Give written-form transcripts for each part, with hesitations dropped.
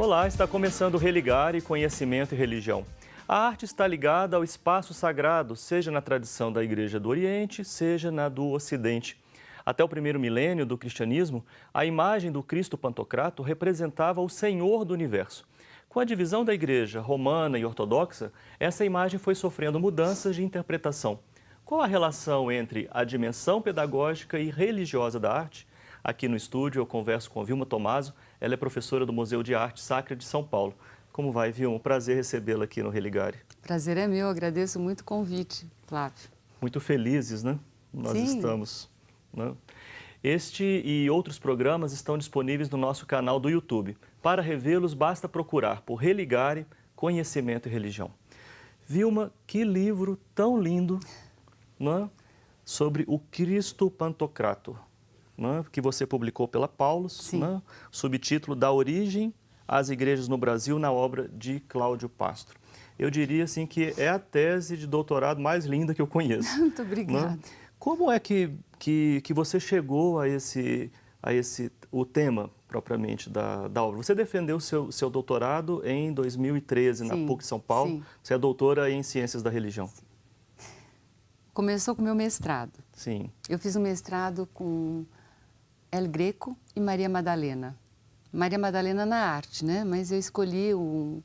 Olá, está começando o Religare, Conhecimento e Religião. A arte está ligada ao espaço sagrado, seja na tradição da Igreja do Oriente, seja na do Ocidente. Até o primeiro milênio do cristianismo, a imagem do Cristo Pantocrator representava o Senhor do Universo. Com a divisão da Igreja romana e ortodoxa, essa imagem foi sofrendo mudanças de interpretação. Qual a relação entre a dimensão pedagógica e religiosa da arte? Aqui no estúdio eu converso com Vilma Tomaso, ela é professora do Museu de Arte Sacra de São Paulo. Como vai, Vilma? Um prazer recebê-la aqui no Religare. Prazer é meu, agradeço muito o convite, Flávio. Muito felizes, né? Nós Sim. estamos. Né? Este e outros programas estão disponíveis no nosso canal do YouTube. Para revê-los, basta procurar por Religare, Conhecimento e Religião. Vilma, que livro tão lindo, né? Sobre o Cristo Pantocrator, né? Que você publicou pela Paulus, né? Subtítulo Da Origem às Igrejas no Brasil, na obra de Cláudio Pastro. Eu diria assim que é a tese de doutorado mais linda que eu conheço. Muito obrigada. Né? Como é que você chegou a o tema propriamente da obra? Você defendeu o seu doutorado em 2013 na PUC São Paulo. Sim. Você é doutora em Ciências da Religião. Começou com o meu mestrado. Sim. Eu fiz um mestrado com El Greco e Maria Madalena. Maria Madalena na arte, né? Mas eu escolhi um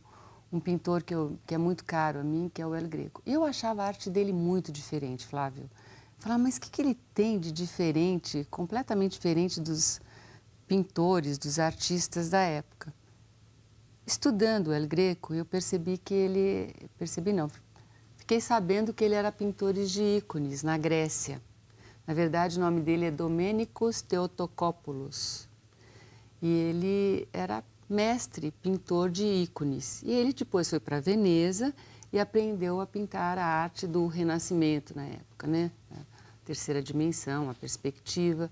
pintor que é muito caro a mim, que é o El Greco. E eu achava a arte dele muito diferente, Flávio. Eu falava, mas o que ele tem de diferente, completamente diferente dos pintores, dos artistas da época? Estudando o El Greco, eu percebi que ele... Fiquei sabendo que ele era pintor de ícones na Grécia. Na verdade, o nome dele é Domênicos Theotokopoulos. E ele era mestre, pintor de ícones. E ele depois foi para Veneza e aprendeu a pintar a arte do Renascimento na época, né? A terceira dimensão, a perspectiva.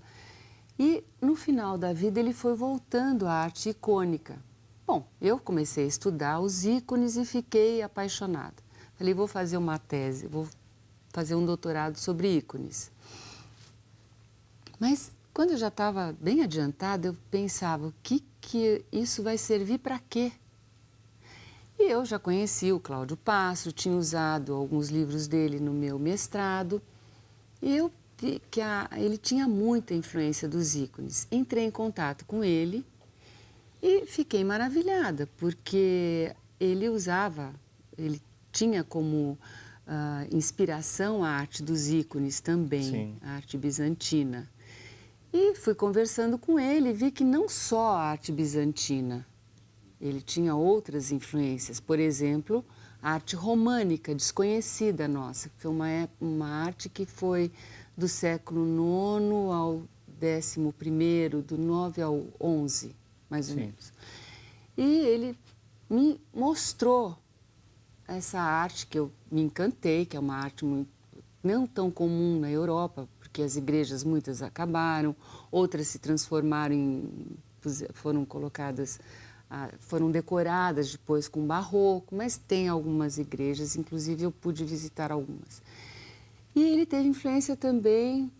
E no final da vida ele foi voltando à arte icônica. Bom, eu comecei a estudar os ícones e fiquei apaixonada. Falei, vou fazer uma tese, vou fazer um doutorado sobre ícones. Mas quando eu já estava bem adiantada, eu pensava, o que isso vai servir para quê? E eu já conheci o Cláudio Pastro, tinha usado alguns livros dele no meu mestrado, e eu vi que ele tinha muita influência dos ícones. Entrei em contato com ele e fiquei maravilhada, porque ele tinha como inspiração a arte dos ícones também, Sim. a arte bizantina. E fui conversando com ele e vi que não só a arte bizantina, ele tinha outras influências. Por exemplo, a arte românica, desconhecida nossa, que foi uma arte que foi do século IX ao XI, do 9 ao 11, mais ou menos. E ele me mostrou essa arte que eu me encantei, que é uma arte não tão comum na Europa, porque as igrejas muitas acabaram, outras se transformaram foram decoradas depois com barroco, mas tem algumas igrejas, inclusive eu pude visitar algumas. E ele teve influência também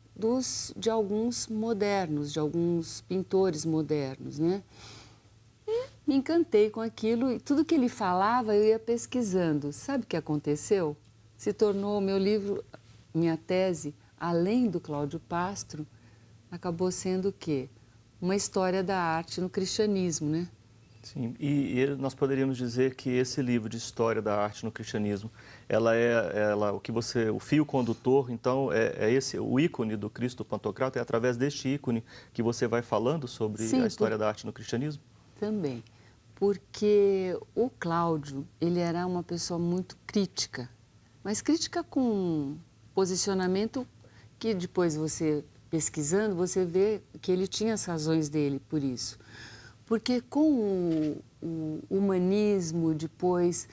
de alguns modernos, de alguns pintores modernos, né? E me encantei com aquilo e tudo que ele falava eu ia pesquisando. Sabe o que aconteceu? Se tornou meu livro, minha tese, além do Cláudio Pastro, acabou sendo o quê? Uma história da arte no cristianismo, né? Sim, e nós poderíamos dizer que esse livro de história da arte no cristianismo, o fio condutor, então, o ícone do Cristo Pantocrator, é através deste ícone que você vai falando sobre a história da arte no cristianismo? Também, porque o Cláudio, ele era uma pessoa muito crítica, mas crítica com posicionamento que depois você pesquisando, você vê que ele tinha as razões dele por isso. Porque com o humanismo, depois,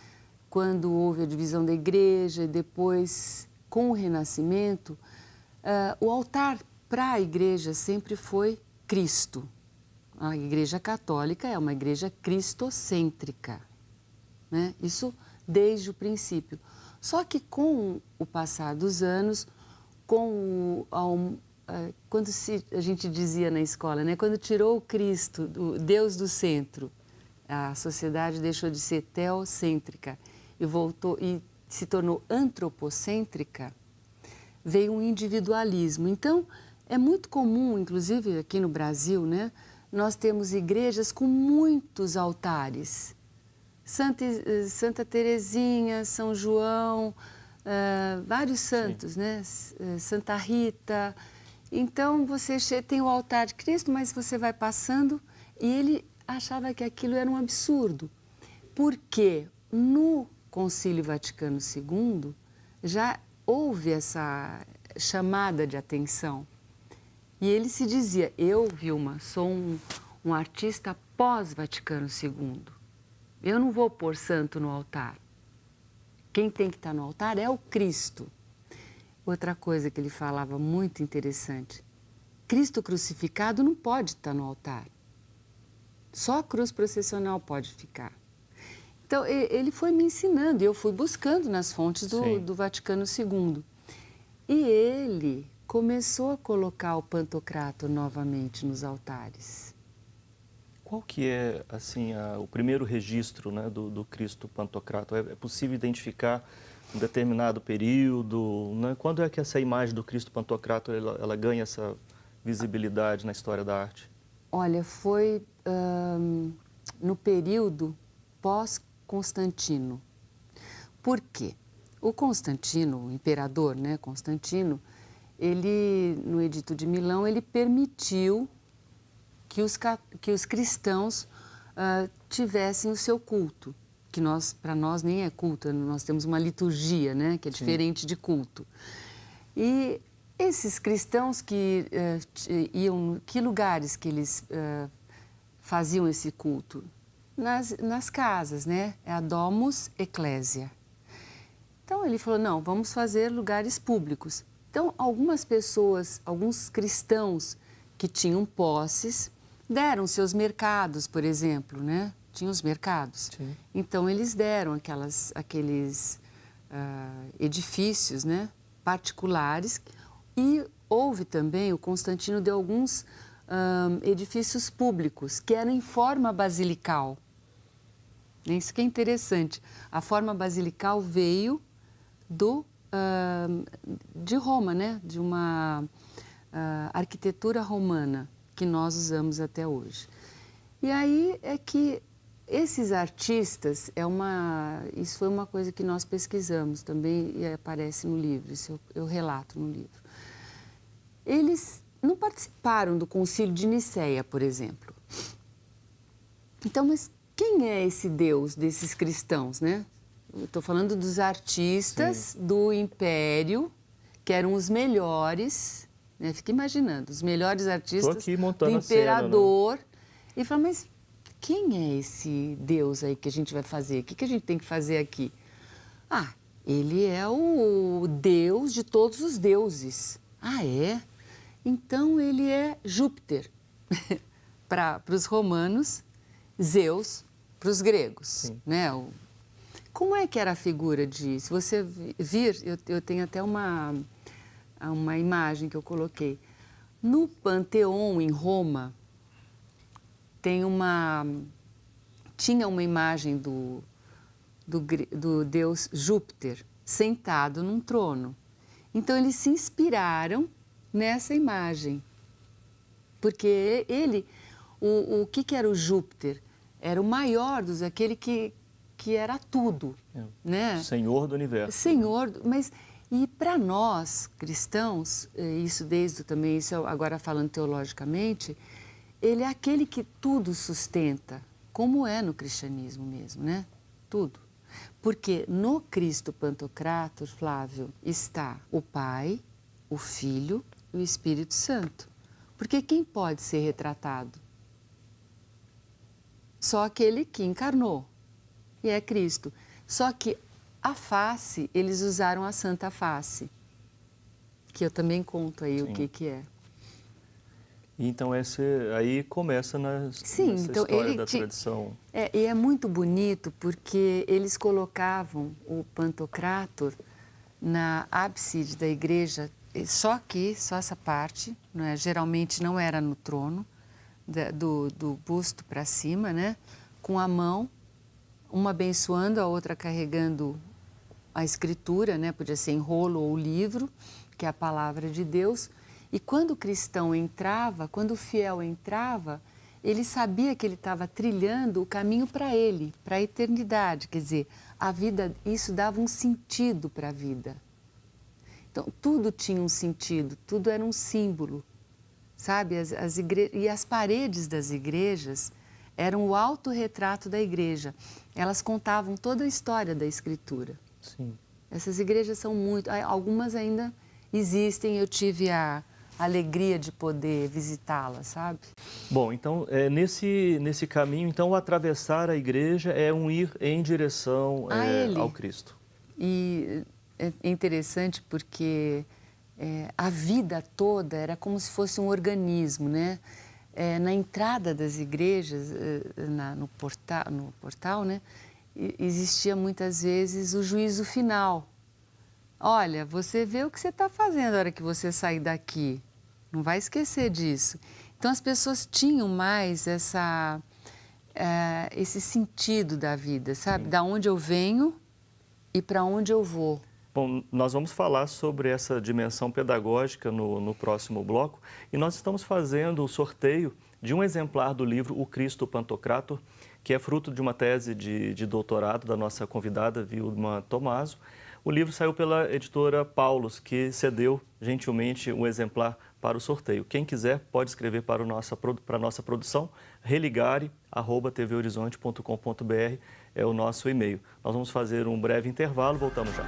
quando houve a divisão da igreja, e depois com o Renascimento, o altar para a igreja sempre foi Cristo. A Igreja Católica é uma igreja cristocêntrica, né? Isso desde o princípio. Só que com o passar dos anos, quando a gente dizia na escola, né? Quando tirou o Cristo, Deus do centro, A sociedade deixou de ser teocêntrica e voltou e se tornou antropocêntrica, veio um individualismo. Então, é muito comum, inclusive aqui no Brasil, né, nós temos igrejas com muitos altares. Santa Teresinha, São João, vários santos, né? Santa Rita. Então, você tem o altar de Cristo, mas você vai passando e ele achava que aquilo era um absurdo. Porque no Concílio Vaticano II já houve essa chamada de atenção. E ele se dizia, eu, Vilma, sou um artista pós-Vaticano II. Eu não vou pôr santo no altar. Quem tem que estar no altar é o Cristo. Outra coisa que ele falava muito interessante, Cristo crucificado não pode estar no altar. Só a cruz processional pode ficar. Então, ele foi me ensinando e eu fui buscando nas fontes do Vaticano II. E ele começou a colocar o Pantocrator novamente nos altares. Qual que é, assim, o primeiro registro, né, do Cristo Pantocrator? É possível identificar um determinado período, né? Quando é que essa imagem do Cristo Pantocrator ela ganha essa visibilidade na história da arte? Olha, foi no período pós-Constantino. Por quê? O Constantino, o imperador, né, Constantino, ele, no Edito de Milão, ele permitiu que os cristãos tivessem o seu culto, que para nós nem é culto, nós temos uma liturgia, né, que é diferente de culto. E esses cristãos que que lugares que eles faziam esse culto? Nas casas, né? É a Domus Ecclesia. Então ele falou, não, vamos fazer lugares públicos. Então algumas pessoas, alguns cristãos que tinham posses, deram seus mercados, por exemplo, né? Tinham os mercados. Sim. Então eles deram aqueles edifícios, né, particulares. E houve também, o Constantino deu alguns edifícios públicos que eram em forma basilical. Isso que é interessante. A forma basilical veio de Roma, né? De uma arquitetura romana que nós usamos até hoje. E aí é que esses artistas, isso foi uma coisa que nós pesquisamos também e aparece no livro, isso eu relato no livro. Eles não participaram do Concílio de Nicéia, por exemplo. Então, mas quem é esse Deus desses cristãos, né? Eu estou falando dos artistas do Império, que eram os melhores, né? Fica imaginando, os melhores artistas do imperador. Cena, né? E fala, mas quem é esse Deus aí que a gente vai fazer? O que a gente tem que fazer aqui? Ah, ele é o Deus de todos os deuses. Ah, é? Então ele é Júpiter para os romanos, Zeus para os gregos, né? Como é que era a figura se você vir, eu tenho até uma imagem que eu coloquei. No Panteão, em Roma, tinha uma imagem do deus Júpiter sentado num trono. Então, eles se inspiraram nessa imagem. Porque o que era o Júpiter? Era o maior aquele que era tudo, né? Senhor do universo. Senhor, mas... E para nós, cristãos, isso agora falando teologicamente, ele é aquele que tudo sustenta, como é no cristianismo mesmo, né? Tudo. Porque no Cristo Pantocrator, Flávio, está o Pai, o Filho e o Espírito Santo. Porque quem pode ser retratado? Só aquele que encarnou, e é Cristo. Só que a face, eles usaram a Santa Face, que eu também conto aí o que é. Então, aí começa nessa então, história da tradição. E é muito bonito porque eles colocavam o Pantocrator na ábside da igreja, só essa parte, não é? Geralmente não era no trono, do busto para cima, né? com a mão, uma abençoando, a outra carregando a escritura, né? Podia ser em rolo ou livro, que é a palavra de Deus. E quando o cristão entrava, quando o fiel entrava, ele sabia que ele estava trilhando o caminho para ele, para a eternidade. Quer dizer, a vida, isso dava um sentido para a vida. Então, tudo tinha um sentido, tudo era um símbolo, sabe? E as paredes das igrejas eram o autorretrato da igreja. Elas contavam toda a história da Escritura. Sim. Essas igrejas são muito... Algumas ainda existem, eu tive a alegria de poder visitá-las, sabe? Bom, então, nesse caminho, então, o atravessar a igreja é um ir em direção ao Cristo. E é interessante porque a vida toda era como se fosse um organismo, né? Na entrada das igrejas, no portal, né? Existia muitas vezes o juízo final. Olha, você vê o que você está fazendo na hora que você sair daqui. Não vai esquecer disso. Então, as pessoas tinham mais esse sentido da vida, sabe? Da onde eu venho e para onde eu vou. Bom, nós vamos falar sobre essa dimensão pedagógica no próximo bloco. E nós estamos fazendo o sorteio de um exemplar do livro O Cristo Pantocrator, que é fruto de uma tese de doutorado da nossa convidada, Vilma Tomaso. O livro saiu pela editora Paulus, que cedeu gentilmente um exemplar para o sorteio. Quem quiser pode escrever para a nossa produção, religare@tvhorizonte.com.br é o nosso e-mail. Nós vamos fazer um breve intervalo, voltamos já.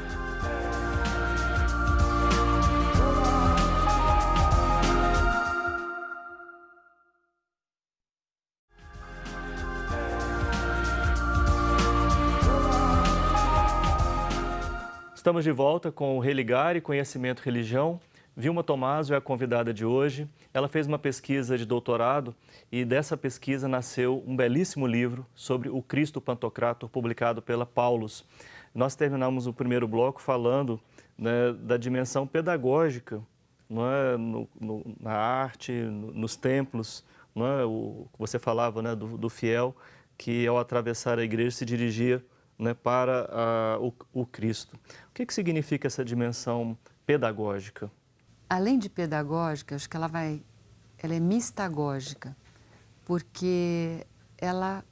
Estamos de volta com o Religare, Conhecimento e Religião. Vilma Tomaso é a convidada de hoje. Ela fez uma pesquisa de doutorado e dessa pesquisa nasceu um belíssimo livro sobre o Cristo Pantocrator, publicado pela Paulus. Nós terminamos o primeiro bloco falando, né, da dimensão pedagógica, não é, na arte, nos templos, não é, você falava, né, do fiel que ao atravessar a igreja se dirigia, né, para o Cristo. O que significa essa dimensão pedagógica? Além de pedagógica, acho que ela é mistagógica, porque ela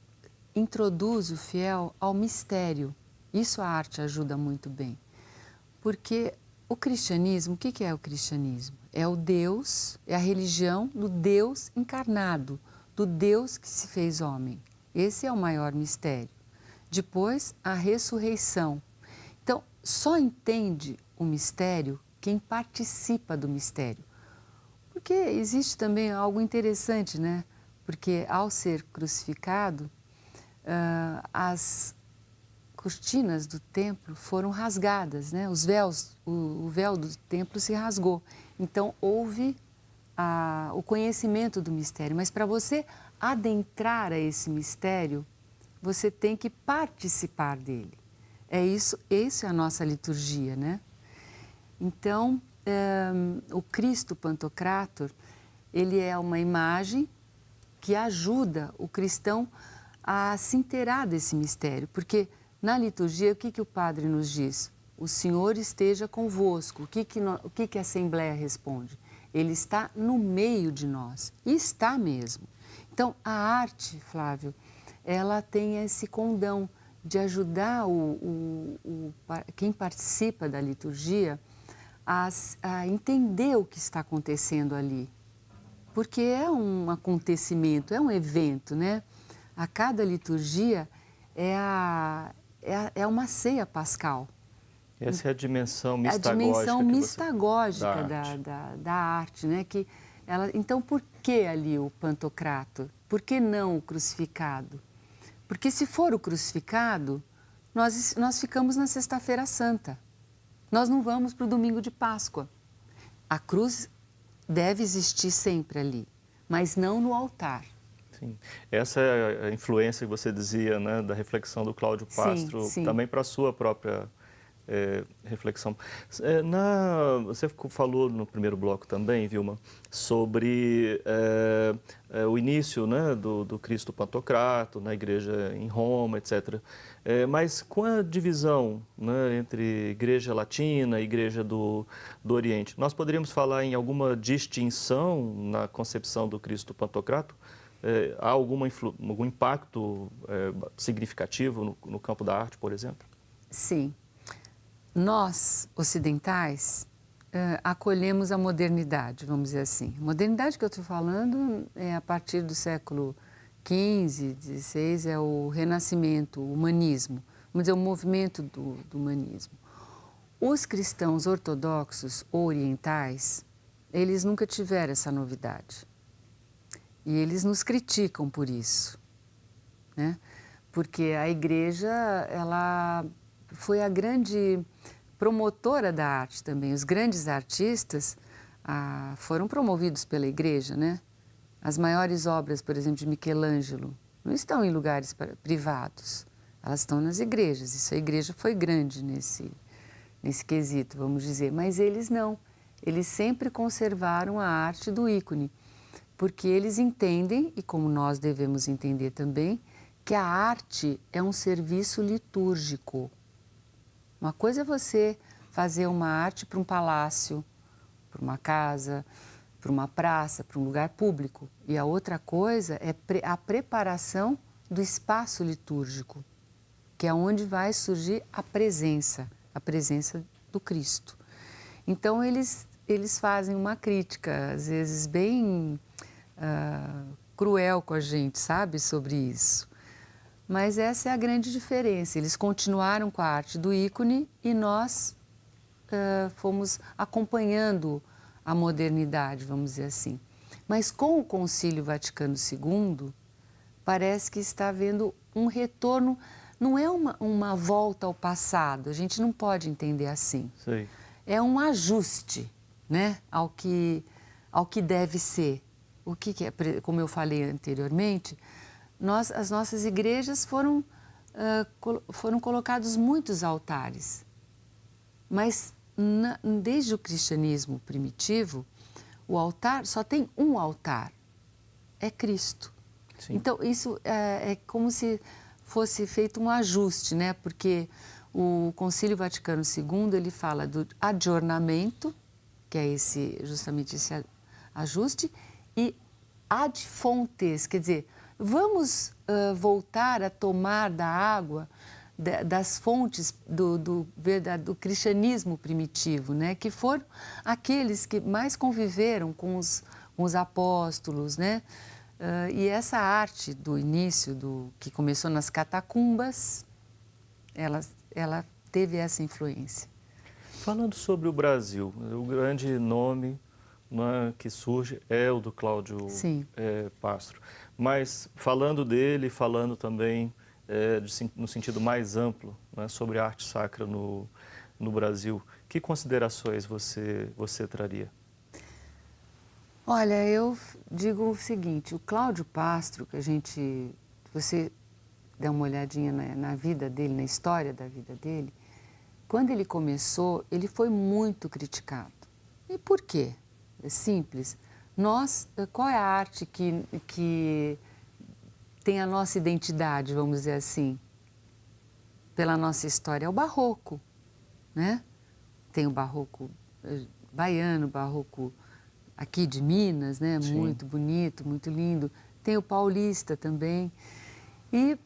introduz o fiel ao mistério. Isso a arte ajuda muito bem. Porque o cristianismo, o que é o cristianismo? É o Deus, é a religião do Deus encarnado, do Deus que se fez homem. Esse é o maior mistério. Depois, a ressurreição. Então, só entende o mistério quem participa do mistério. Porque existe também algo interessante, né? Porque ao ser crucificado, as cortinas do templo foram rasgadas, né? Os véus, o véu do templo se rasgou. Então, houve o conhecimento do mistério. Mas para você adentrar a esse mistério, você tem que participar dele. Isso é a nossa liturgia, né? Então, o Cristo Pantocrator, ele é uma imagem que ajuda o cristão a se inteirar desse mistério. Porque na liturgia, o que o padre nos diz? O Senhor esteja convosco. O que a Assembleia responde? Ele está no meio de nós. E está mesmo. Então, a arte, Flávio, ela tem esse condão de ajudar quem participa da liturgia a entender o que está acontecendo ali. Porque é um acontecimento, é um evento, né? A cada liturgia é uma ceia pascal. Essa é a dimensão mistagógica. A dimensão mistagógica da arte, né? Então, por que ali o Pantocrator? Por que não o crucificado? Porque se for o crucificado, nós ficamos na Sexta-feira Santa. Nós não vamos para o domingo de Páscoa. A cruz deve existir sempre ali, mas não no altar. Sim. Essa é a influência que você dizia, né, da reflexão do Cláudio Pastro, sim. também para a sua própria reflexão. Você falou no primeiro bloco também, Vilma, sobre o início, né, do Cristo Pantocrato na igreja em Roma, etc. Mas com a divisão, né, entre igreja latina e igreja do Oriente, nós poderíamos falar em alguma distinção na concepção do Cristo Pantocrato? Há algum impacto significativo no campo da arte, por exemplo? Sim. Nós, ocidentais, acolhemos a modernidade, vamos dizer assim. A modernidade que eu estou falando é a partir do século XV, XVI, é o renascimento, o humanismo, vamos dizer, o movimento do humanismo. Os cristãos ortodoxos orientais, eles nunca tiveram essa novidade. E eles nos criticam por isso, né? Porque a igreja, ela foi a grande promotora da arte também. Os grandes artistas foram promovidos pela igreja, né? As maiores obras, por exemplo, de Michelangelo, não estão em lugares privados, elas estão nas igrejas. Isso, a igreja foi grande nesse quesito, vamos dizer. Mas eles não, eles sempre conservaram a arte do ícone, porque eles entendem, e como nós devemos entender também, que a arte é um serviço litúrgico. Uma coisa é você fazer uma arte para um palácio, para uma casa, para uma praça, para um lugar público. E a outra coisa é a preparação do espaço litúrgico, que é onde vai surgir a presença do Cristo. Então, eles fazem uma crítica, às vezes bem cruel com a gente, sabe, sobre isso. Mas essa é a grande diferença. Eles continuaram com a arte do ícone e nós fomos acompanhando a modernidade, vamos dizer assim. Mas com o Concílio Vaticano II, parece que está havendo um retorno, não é uma volta ao passado, a gente não pode entender assim. Sim. É um ajuste, né, ao que deve ser. O que é, como eu falei anteriormente, as nossas igrejas foram colocados muitos altares, mas desde o cristianismo primitivo, o altar só tem um altar, é Cristo. Sim. Então isso é como se fosse feito um ajuste, né? Porque o Concílio Vaticano II ele fala do adornamento, que é justamente esse ajuste, e ad fontes, quer dizer, vamos voltar a tomar da água, das fontes do cristianismo primitivo, né? Que foram aqueles que mais conviveram com os apóstolos, né? E essa arte do início, que começou nas catacumbas, ela teve essa influência. Falando sobre o Brasil, o grande nome que surge é o do Cláudio Pastro. Mas falando dele, falando também no sentido mais amplo, né, sobre a arte sacra no Brasil, que considerações você traria? Olha, eu digo o seguinte, o Cláudio Pastro, você der uma olhadinha na vida dele, na história da vida dele, quando ele começou, ele foi muito criticado. E por quê? É simples. Qual é a arte que tem a nossa identidade, vamos dizer assim, pela nossa história? É o barroco, né? Tem o barroco baiano, o barroco aqui de Minas, né? Sim. Muito bonito, muito lindo. Tem o paulista também. E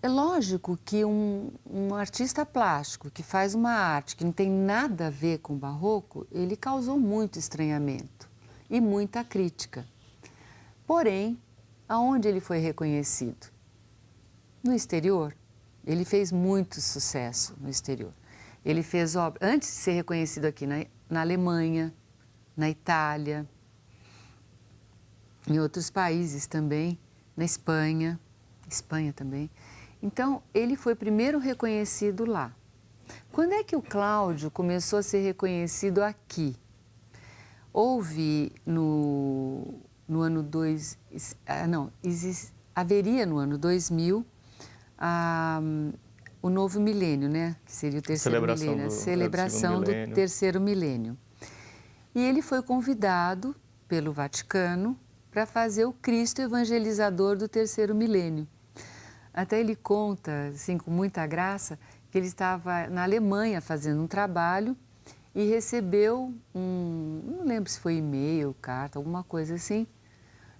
é lógico que um artista plástico que faz uma arte que não tem nada a ver com o barroco, ele causou muito estranhamento e muita crítica. Porém, aonde ele foi reconhecido? No exterior. Ele fez muito sucesso no exterior. Ele fez obra, antes de ser reconhecido aqui na Alemanha, na Itália, em outros países também, na Espanha também. Então, ele foi primeiro reconhecido lá. Quando é que o Cláudio começou a ser reconhecido aqui? Houve no ano haveria no ano 2000 o novo milênio, né? Que seria o terceiro Celebração milênio, a do celebração segundo do milênio. terceiro milênio. E ele foi convidado pelo Vaticano para fazer o Cristo evangelizador do terceiro milênio. Até ele conta, assim, com muita graça, que ele estava na Alemanha fazendo um trabalho e recebeu não lembro se foi e-mail, carta, alguma coisa assim.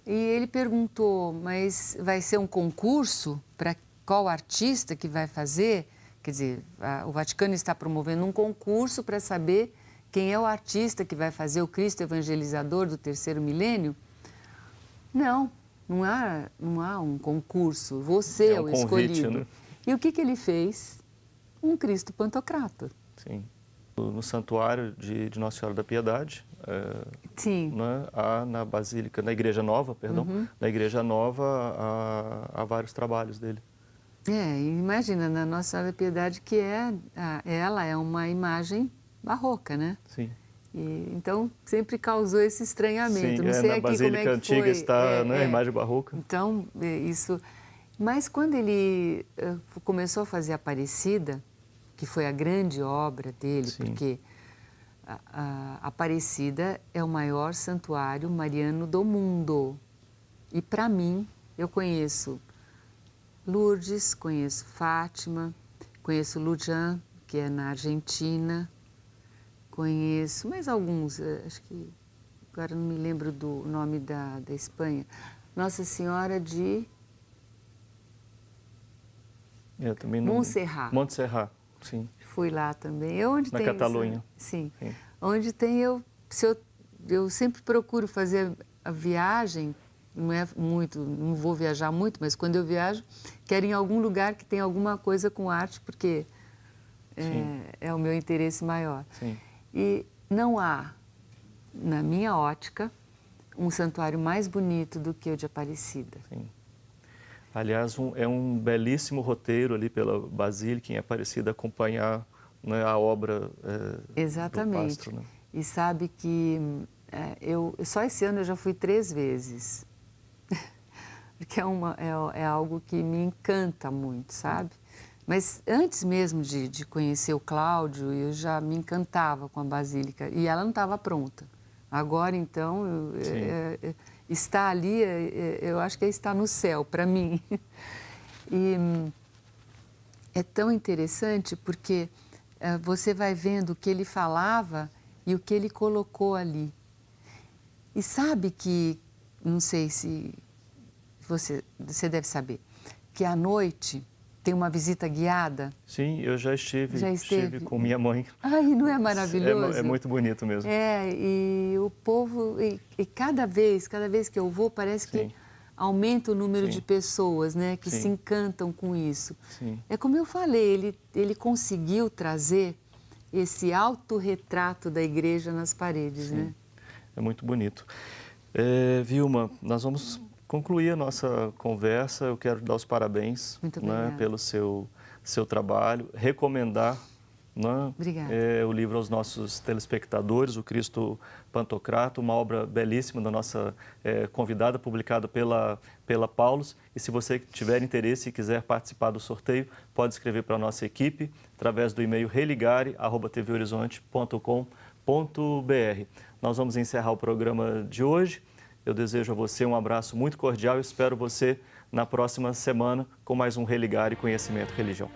E ele perguntou, mas vai ser um concurso para qual artista que vai fazer? Quer dizer, o Vaticano está promovendo um concurso para saber quem é o artista que vai fazer o Cristo evangelizador do terceiro milênio? Não há um concurso, você é o convite, escolhido. né? E o que ele fez? Um Cristo Pantocrator. Sim. No Santuário de Nossa Senhora da Piedade, Sim. né, há na Basílica, na Igreja Nova, perdão, na Igreja Nova há vários trabalhos dele. Imagina, na Nossa Senhora da Piedade, que ela é uma imagem barroca, né? Sim. Então, sempre causou esse estranhamento. Sim, não sei na aqui Basílica como é que Antiga foi. está a imagem barroca. Então, isso... Mas quando ele começou a fazer Aparecida, que foi a grande obra dele, Sim. porque a Aparecida é o maior santuário mariano do mundo. E, para mim, eu conheço Lourdes, conheço Fátima, conheço Luján, que é na Argentina, conheço mais alguns, acho que agora não me lembro do nome da Espanha. Nossa Senhora de Também Montserrat. Montserrat, sim. Fui lá também. Onde na tem Catalunha. Sim. Sim. Onde tem eu sempre procuro fazer a viagem, não é muito, não vou viajar muito, mas quando eu viajo, quero ir em algum lugar que tenha alguma coisa com arte, porque é o meu interesse maior. Sim. E não há, na minha ótica, um santuário mais bonito do que o de Aparecida. Sim. Aliás, é um belíssimo roteiro ali pela Basílica em Aparecida acompanhar, né, a obra Exatamente. do Pastro. Né? E sabe que só esse ano eu já fui 3 vezes. Porque é algo que me encanta muito, sabe? Mas antes mesmo de conhecer o Cláudio, eu já me encantava com a Basílica. E ela não estava pronta. Agora, então, está ali, eu acho que é estar no céu, para mim. E é tão interessante porque você vai vendo o que ele falava e o que ele colocou ali. E sabe que, não sei se você deve saber, que à noite tem uma visita guiada. Sim, eu já estive. Já esteve? Estive com minha mãe. Ai, não é maravilhoso? É muito bonito mesmo. E o povo, e cada vez que eu vou, parece que aumenta o número de pessoas, né, que se encantam com isso. Sim. É como eu falei, ele conseguiu trazer esse autorretrato da igreja nas paredes, né? É muito bonito. Vilma, nós vamos concluir a nossa conversa. Eu quero dar os parabéns, né, pelo seu trabalho, recomendar, né, o livro aos nossos telespectadores, O Cristo Pantocrator, uma obra belíssima da nossa convidada, publicada pela Paulus. E se você tiver interesse e quiser participar do sorteio, pode escrever para a nossa equipe através do e-mail religare@tvhorizonte.com.br. Nós vamos encerrar o programa de hoje. Eu desejo a você um abraço muito cordial e espero você na próxima semana com mais um Religare Conhecimento e Religião.